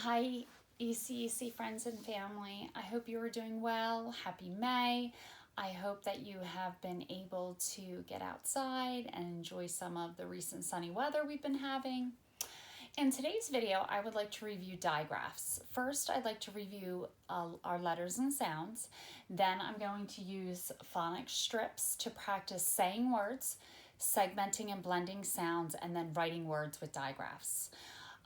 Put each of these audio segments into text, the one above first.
Hi, ECEC friends and family. I hope you are doing well. Happy May. I hope that you have been able to get outside and enjoy some of the recent sunny weather we've been having. In today's video, I would like to review digraphs. First, I'd like to review our letters and sounds. Then I'm going to use phonics strips to practice saying words, segmenting and blending sounds, and then writing words with digraphs.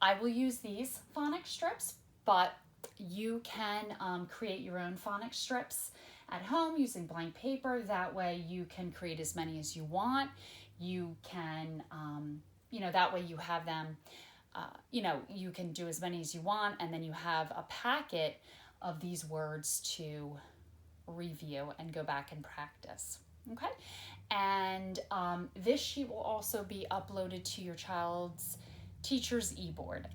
I will use these phonics strips, but you can create your own phonics strips at home using blank paper. That way you can create as many as you want. You can, that way you have them, you can do as many as you want, and then you have a packet of these words to review and go back and practice. Okay, and this sheet will also be uploaded to your child's teacher's e-board.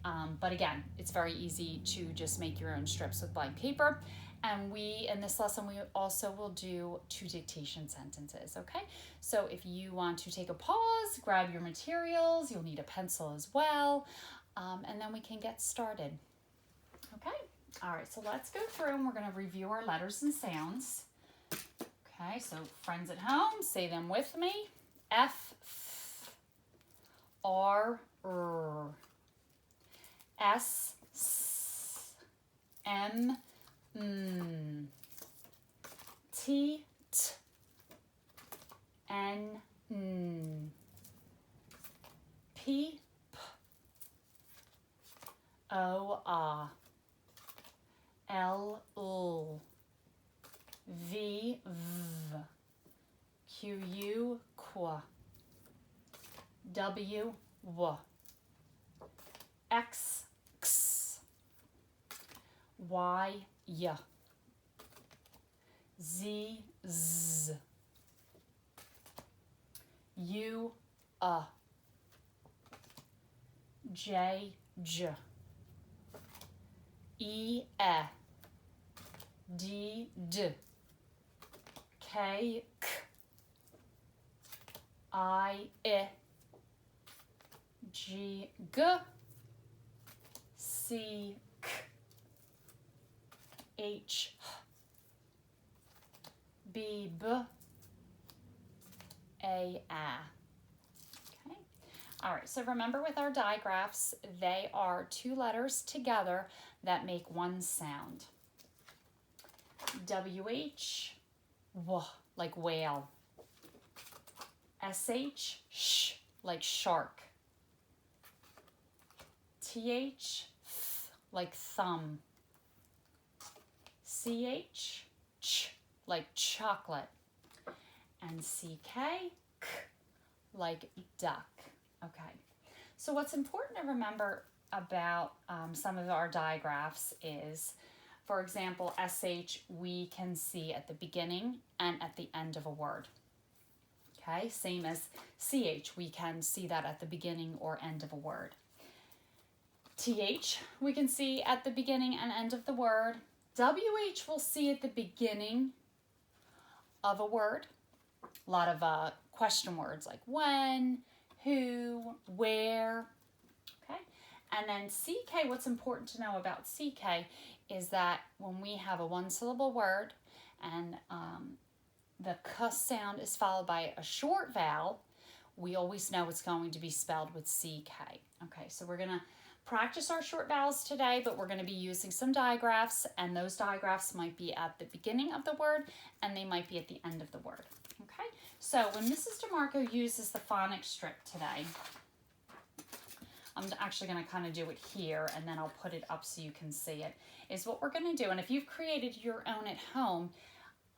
But again, it's very easy to just make your own strips with blank paper. And in this lesson, we also will do 2 dictation sentences, okay? So if you want to take a pause, grab your materials, you'll need a pencil as well, and then we can get started, okay? All right, so let's go through and we're gonna review our letters and sounds. Okay, so friends at home, say them with me. F, R, R, S, S, M, M, T, T, N, N, P, P, O, A, L, L, V, V, Q, U, Qu, W, W, X, X, Y, Y, Z, Z, U, J, J, E, D, D, K, K, I, G, G, C, K, H, B, B, A, okay? All right, so remember with our digraphs, they are 2 letters together that make one sound. WH, W, like whale. SH, sh, like shark. TH, th, like thumb. CH, ch, like chocolate. And CK, k, like duck. Okay, so what's important to remember about some of our digraphs is, for example, SH, we can see at the beginning and at the end of a word. Okay, same as CH, we can see that at the beginning or end of a word. TH, we can see at the beginning and end of the word. WH we'll see at the beginning of a word. A lot of question words like when, who, where, okay? And then CK, what's important to know about CK is that when we have a 1-syllable word and the K sound is followed by a short vowel, we always know it's going to be spelled with CK. Okay, so we're gonna practice our short vowels today, but we're gonna be using some digraphs, and those digraphs might be at the beginning of the word and they might be at the end of the word. Okay, so when Mrs. DiMarco uses the phonics strip today, I'm actually going to kind of do it here and then I'll put it up so you can see it, is what we're going to do. And if you've created your own at home,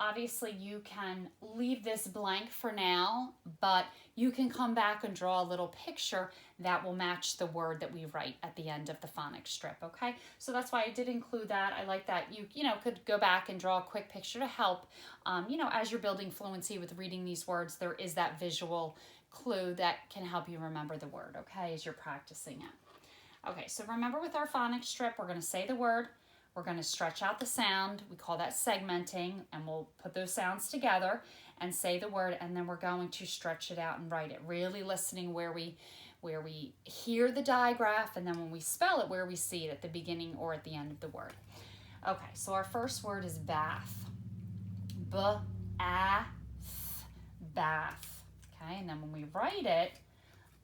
obviously you can leave this blank for now, but you can come back and draw a little picture that will match the word that we write at the end of the phonics strip, okay? So that's why I did include that. I like that you could go back and draw a quick picture to help. As you're building fluency with reading these words, there is that visual clue that can help you remember the word, okay, as you're practicing it. Okay, so remember with our phonics strip, we're going to say the word, we're going to stretch out the sound, we call that segmenting, and we'll put those sounds together and say the word, and then we're going to stretch it out and write it, really listening where we where we hear the digraph, and then when we spell it, where we see it at the beginning or at the end of the word. Okay, so our first word is bath. B-A-Th, bath. Okay, and then when we write it,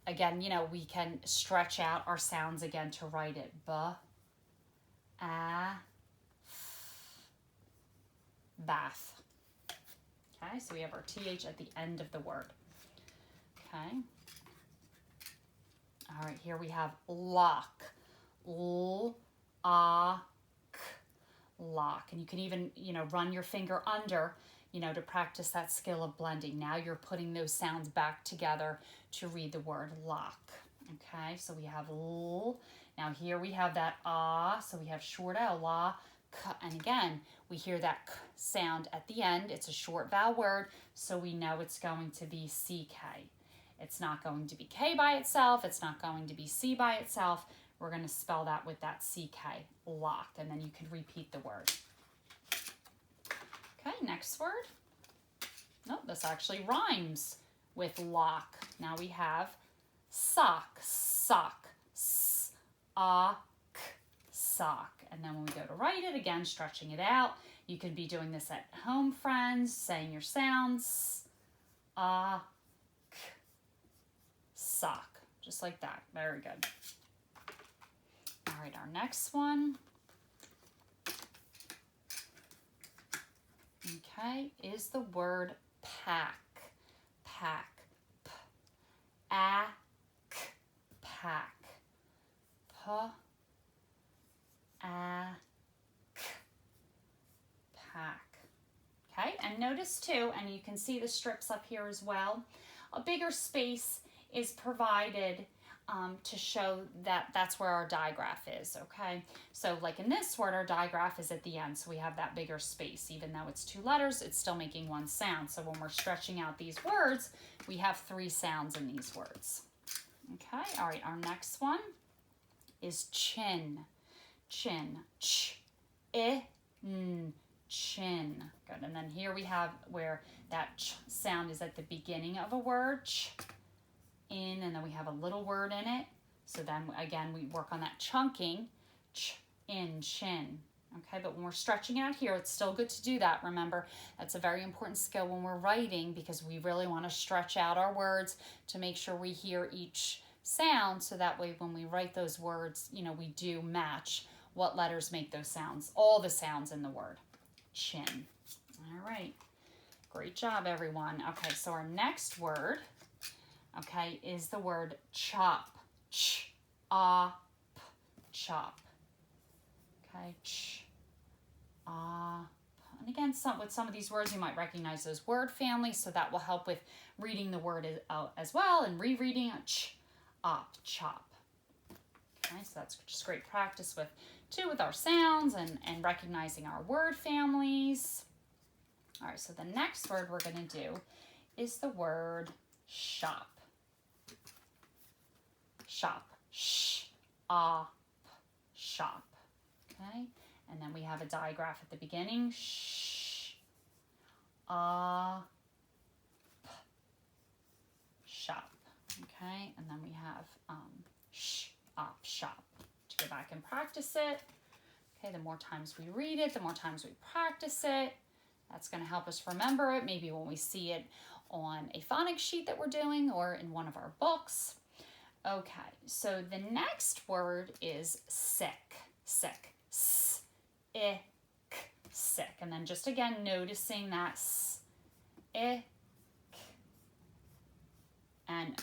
again, you know, we can stretch out our sounds again to write it. B-A-Th, bath. Okay, so we have our TH at the end of the word. Okay. All right, here we have lock. L-A-C, lock. And you can even, you know, run your finger under, you know, to practice that skill of blending. Now you're putting those sounds back together to read the word lock. Okay, so we have L. Now here we have that ah, so we have short L, la, k. And again, we hear that k sound at the end. It's a short vowel word, so we know it's going to be CK. It's not going to be K by itself. It's not going to be C by itself. We're going to spell that with that CK, lock, and then you can repeat the word. Okay, next word. No, this actually rhymes with lock. Now we have sock, sock, s-a-k, sock. And then when we go to write it, again, stretching it out. You could be doing this at home, friends, saying your sounds. A-k, sock, just like that. Very good. All right, our next one, okay, is the word pack. Pack. P-A-K, pack. P-A-K, pack. Okay, and notice too, and you can see the strips up here as well, a bigger space is provided to show that that's where our digraph is, okay? So like in this word, our digraph is at the end, so we have that bigger space. Even though it's 2 letters, it's still making 1 sound. So when we're stretching out these words, we have 3 sounds in these words. Okay, all right, our next one is chin. Chin, ch-i-n, chin. Good, and then here we have where that ch sound is at the beginning of a word, ch, in, and then we have a little word in it. So then again, we work on that chunking, ch, in, chin. Okay, but when we're stretching out here, it's still good to do that. Remember, that's a very important skill when we're writing, because we really want to stretch out our words to make sure we hear each sound, so that way when we write those words, you know, we do match what letters make those sounds, all the sounds in the word. Chin. All right, great job, everyone. Okay, so our next word, okay, is the word chop. Ch-a-p, chop. Okay, ch-a-p. And again, with some of these words, you might recognize those word families, so that will help with reading the word as well, and rereading it, ch-op, chop. Okay, so that's just great practice with our sounds and recognizing our word families. All right, so the next word we're going to do is the word shop. Shop. Sh-a-p, shop. Okay, and then we have a digraph at the beginning. Sh-a-p, shop. Okay, and then we have sh-op, shop. To go back and practice it. Okay, the more times we read it, the more times we practice it. That's going to help us remember it, maybe when we see it on a phonics sheet that we're doing or in one of our books. Okay, so the next word is sick. Sick. S-I-k, sick. And then just again noticing that s-I-k, and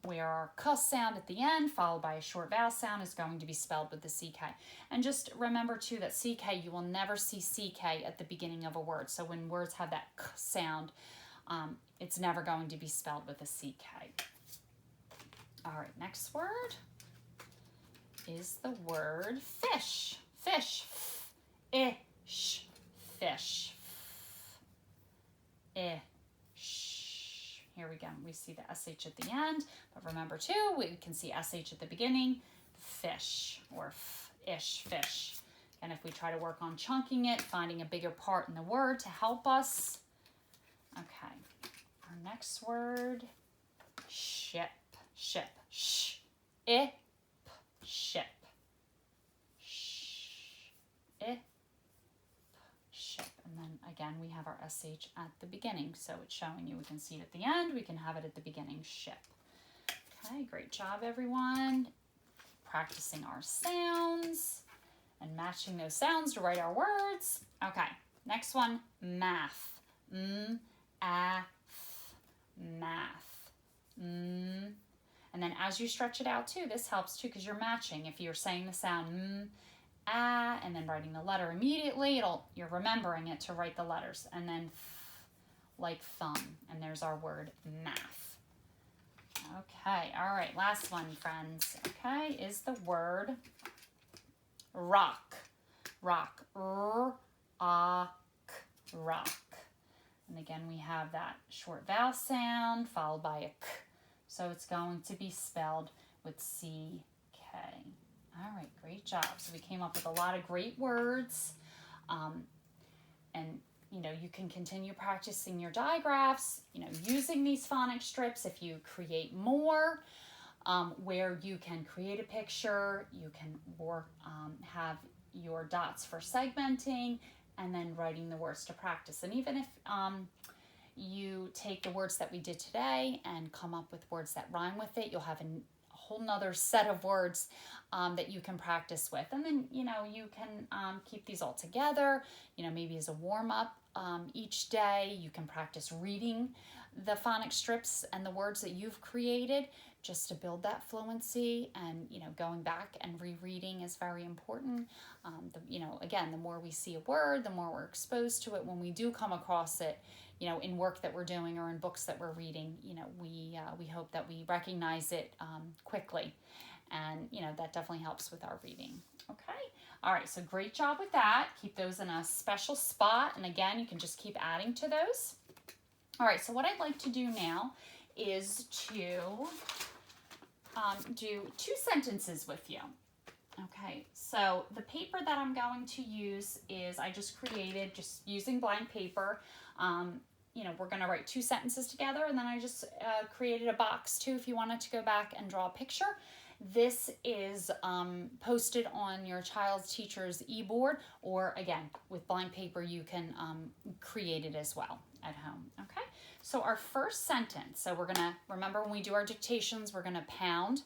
where our k sound at the end, followed by a short vowel sound, is going to be spelled with the CK. And just remember too that CK, you will never see CK at the beginning of a word. So when words have that k sound, it's never going to be spelled with a CK. All right, next word is the word fish. Fish. F-ish. Fish. Ish. Here we go. We see the SH at the end, but remember too, we can see SH at the beginning. Fish, or f-ish, fish. And if we try to work on chunking it, finding a bigger part in the word to help us. Okay, our next word, ship. ship. Sh, I, p, ship. Sh, I, ship. And then again, we have our SH at the beginning. So it's showing you, we can see it at the end, we can have it at the beginning, ship. Okay, great job, everyone. Practicing our sounds and matching those sounds to write our words. Okay, next one, math. Math. And then as you stretch it out too, this helps too because you're matching. If you're saying the sound and then writing the letter immediately, you're remembering it to write the letters. And then like thumb. And there's our word math. Okay, all right, last one, friends. Okay, is the word rock. Rock. Rock. And again, we have that short vowel sound followed by a k. So it's going to be spelled with C-K. All right, great job. So we came up with a lot of great words. And you know, you can continue practicing your digraphs, you know, using these phonics strips if you create more, where you can create a picture, you can work, have your dots for segmenting, and then writing the words to practice. And even if you take the words that we did today and come up with words that rhyme with it, you'll have a whole nother set of words that you can practice with. And then, you know, you can keep these all together, you know, maybe as a warm-up each day. You can practice reading the phonics strips and the words that you've created just to build that fluency. And, you know, going back and rereading is very important. You know, again, the more we see a word, the more we're exposed to it. When we do come across it, you know, in work that we're doing or in books that we're reading, you know, we hope that we recognize it quickly. And, you know, that definitely helps with our reading. Okay. All right. So great job with that. Keep those in a special spot. And again, you can just keep adding to those. All right. So what I'd like to do now is to do 2 sentences with you. Okay. So the paper that I'm going to use is, I just created, just using blank paper. You know, we're going to write 2 sentences together, and then I just created a box too if you wanted to go back and draw a picture. This is posted on your child's teacher's e-board, or again, with blank paper, you can create it as well at home. Okay, so our first sentence, so we're gonna, remember when we do our dictations, we're gonna pound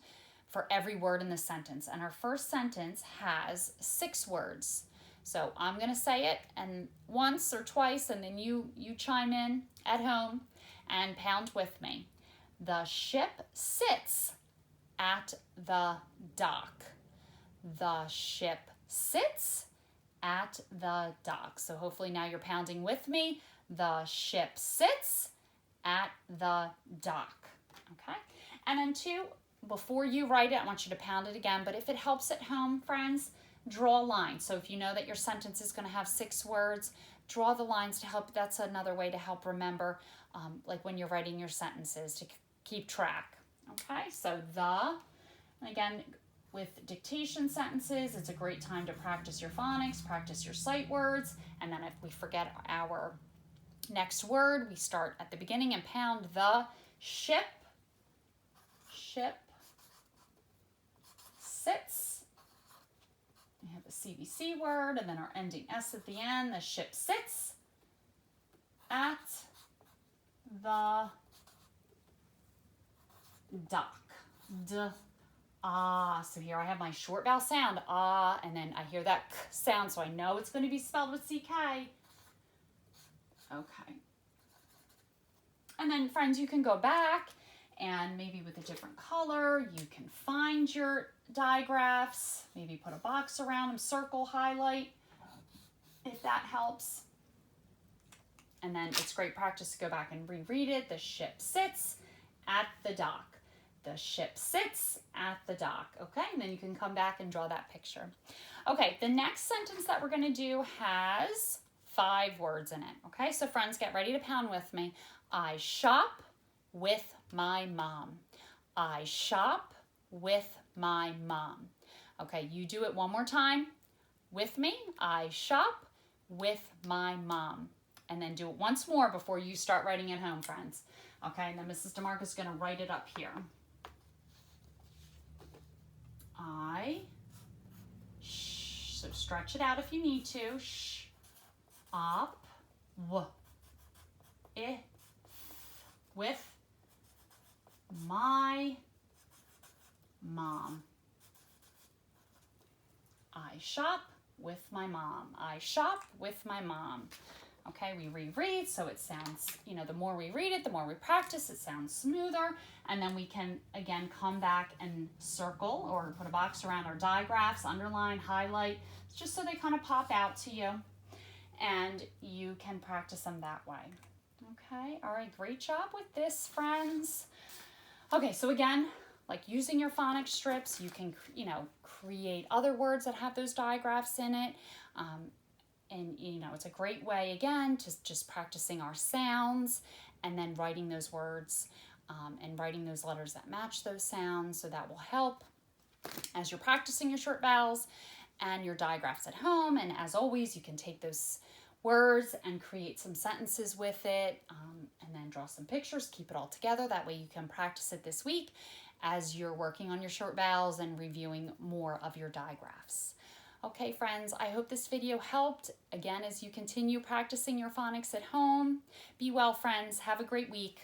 for every word in the sentence. And our first sentence has 6 words. So I'm gonna say it and once or twice, and then you chime in at home and pound with me. The ship sits at the dock. The ship sits at the dock. So hopefully now you're pounding with me. The ship sits at the dock. Okay? And then 2, before you write it, I want you to pound it again. But if it helps at home, friends, draw a line. So if you know that your sentence is going to have 6 words, draw the lines to help. That's another way to help remember, like when you're writing your sentences, to keep track. Okay, so and again, with dictation sentences, it's a great time to practice your phonics, practice your sight words, and then if we forget our next word, we start at the beginning and pound the ship. Ship sits. We have a CVC word, and then our ending S at the end. The ship sits at the dock. So here I have my short vowel sound, and then I hear that k sound, so I know it's going to be spelled with CK. Okay. And then, friends, you can go back and maybe with a different color, you can find your digraphs, maybe put a box around them, circle, highlight, if that helps. And then it's great practice to go back and reread it. The ship sits at the dock. The ship sits at the dock. Okay, and then you can come back and draw that picture. Okay, the next sentence that we're going to do has 5 words in it. Okay, so friends, get ready to pound with me. I shop with my mom. I shop with my mom. Okay, you do it one more time with me. I shop with my mom. And then do it once more before you start writing at home, friends. Okay, and then Mrs. DiMarco is going to write it up here. stretch it out if you need to. Sh, up, w, I, with my mom. I shop with my mom. I shop with my mom. Okay, we reread, so it sounds, the more we read it, the more we practice, it sounds smoother, and then we can, again, come back and circle or put a box around our digraphs, underline, highlight, just so they kind of pop out to you, and you can practice them that way. Okay, all right, great job with this, friends. Okay, so again, like using your phonics strips, you can, create other words that have those digraphs in it. And, it's a great way, again, to just practicing our sounds and then writing those words and writing those letters that match those sounds. So that will help as you're practicing your short vowels and your digraphs at home. And as always, you can take those words and create some sentences with it and then draw some pictures, keep it all together. That way you can practice it this week as you're working on your short vowels and reviewing more of your digraphs. Okay, friends, I hope this video helped. Again, as you continue practicing your phonics at home. Be well, friends. Have a great week.